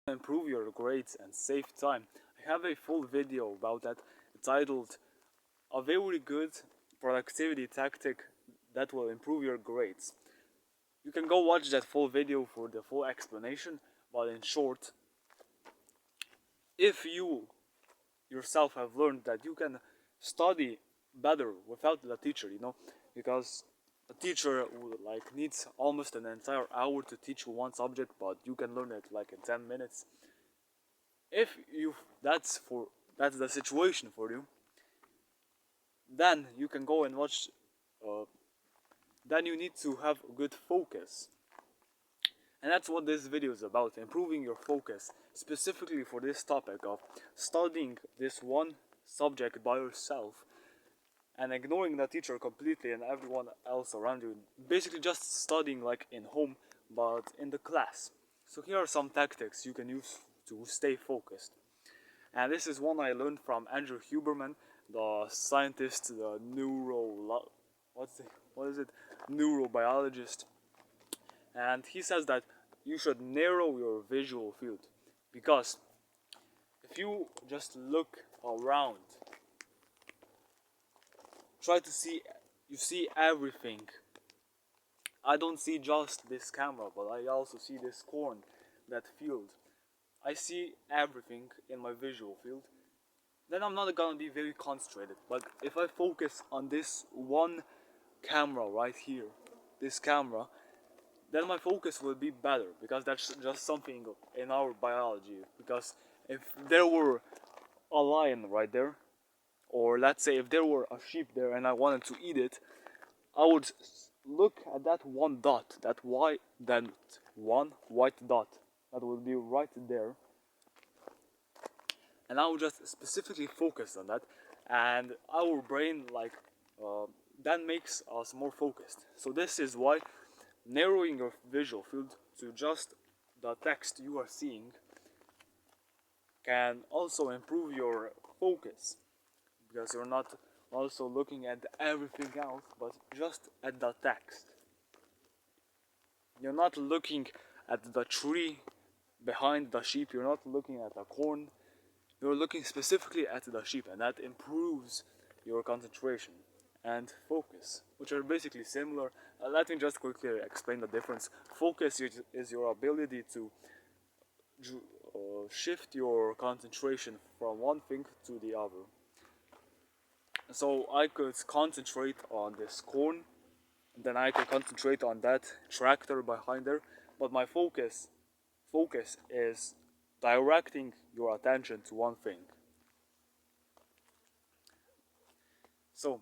Improve your grades and save time. I have a full video about that titled "A Very Good Productivity Tactic That Will Improve Your Grades." You can go watch that full video for the full explanation, but in short, if you yourself have learned that you can study better without the teacher, because a teacher would needs almost an entire hour to teach you one subject, but you can learn it like in 10 minutes. If you that's the situation for you, then you can go and watch. Uh, then you need to have good focus, and that's what this video is about: improving your focus, specifically for this topic of studying this one subject by yourself and ignoring the teacher completely and everyone else around you. Basically, just studying like in home, but in the class. So here are some tactics you can use to stay focused. And this is one I learned from Andrew Huberman, the scientist, the what is it? Neurobiologist. And he says that you should narrow your visual field, because if you just look around, try to see, you see everything. I don't see just this camera, but I also see this corn, that field. I see everything in my visual field. Then I'm not gonna be very concentrated. But if I focus on this one camera right here, this camera, then my focus will be better, because that's just something in our biology. Because if there were a lion right there, or let's say if there were a sheep there and I wanted to eat it, I would look at that one dot, that one white dot that would be right there, and I would just specifically focus on that, and our brain that makes us more focused. So this is why narrowing your visual field to just the text you are seeing can also improve your focus, because you're not also looking at everything else but just at the text. You're not looking at the tree behind the sheep, you're not looking at the corn, you're looking specifically at the sheep, and that improves your concentration and focus, which are basically similar. Let me just quickly explain the difference. Focus is your ability to shift your concentration from one thing to the other. So I could concentrate on this corn, then I could concentrate on that tractor behind there, but my focus is directing your attention to one thing. So,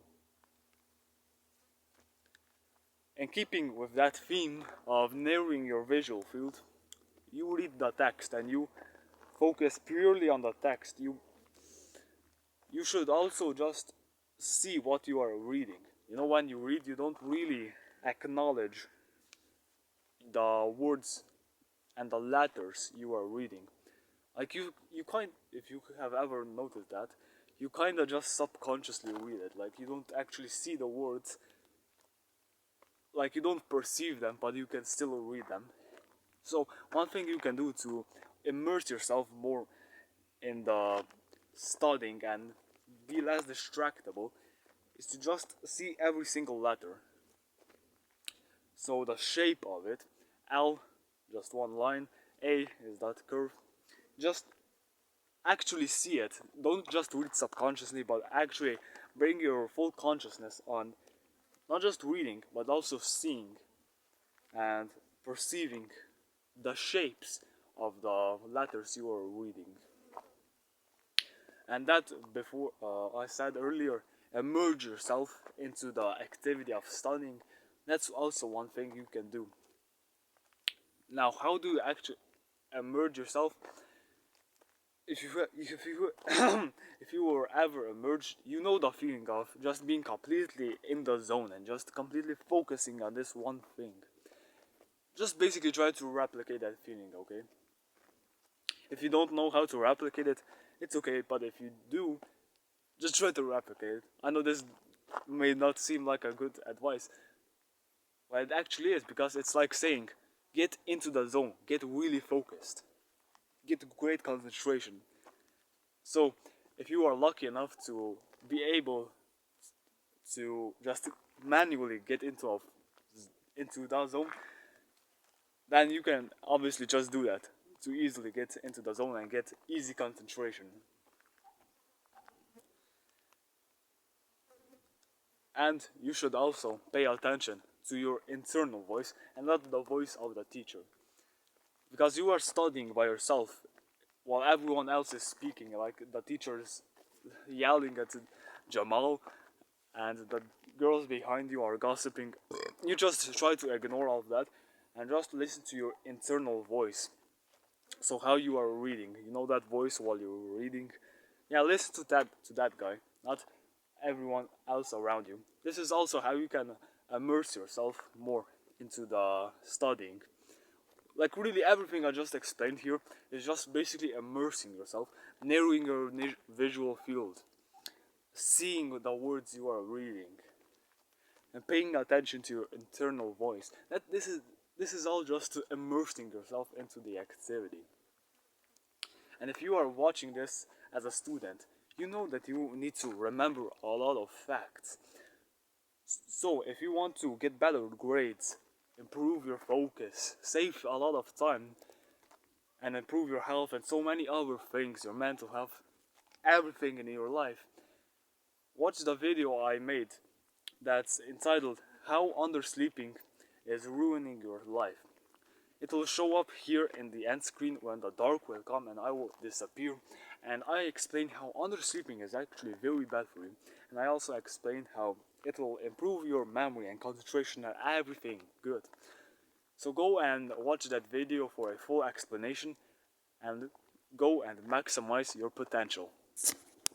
in keeping with that theme of narrowing your visual field, you read the text and you focus purely on the text. You should also just see what you are reading. When you read, you don't really acknowledge the words and the letters you are reading. Like you if you have ever noticed that, you kind of just subconsciously read it. Like you don't actually see the words, like you don't perceive them, but you can still read them. So one thing you can do to immerse yourself more in the studying and be less distractible is to just see every single letter. So the shape of it, L, just one line, A is that curve. Just actually see it. Don't just read subconsciously, but actually bring your full consciousness on not just reading, but also seeing and perceiving the shapes of the letters you are reading. And that, before I said earlier, immerse yourself into the activity of studying. That's also one thing you can do. Now, how do you actually immerse yourself? If you were ever immersed, you know the feeling of just being completely in the zone and just completely focusing on this one thing. Just basically try to replicate that feeling, okay? If you don't know how to replicate it, it's okay, but if you do, just try to replicate it. I know this may not seem like a good advice, but it actually is, because it's like saying, get into the zone, get really focused. get great concentration. So if you are lucky enough to be able to just manually get into that zone, then you can obviously just do that to easily get into the zone and get easy concentration. And you should also pay attention to your internal voice and not the voice of the teacher. Because you are studying by yourself while everyone else is speaking, like the teacher is yelling at Jamal and the girls behind you are gossiping. You just try to ignore all of that and just listen to your internal voice. So how you are reading, you know that voice while you're reading? Yeah, listen to that guy, not everyone else around you. This is also how you can immerse yourself more into the studying. Like really everything I just explained here is just basically immersing yourself, narrowing your visual field, seeing the words you are reading, and paying attention to your internal voice. This is all just immersing yourself into the activity. And if you are watching this as a student, you know that you need to remember a lot of facts. So if you want to get better grades, improve your focus, save a lot of time, and improve your health and so many other things, your mental health, everything in your life, watch the video I made that's entitled How Undersleeping is Ruining Your Life. It will show up here in the end screen when the dark will come and I will disappear. And I explain how undersleeping is actually very bad for you. And I also explain how it will improve your memory and concentration and everything good. So go and watch that video for a full explanation and go and maximize your potential.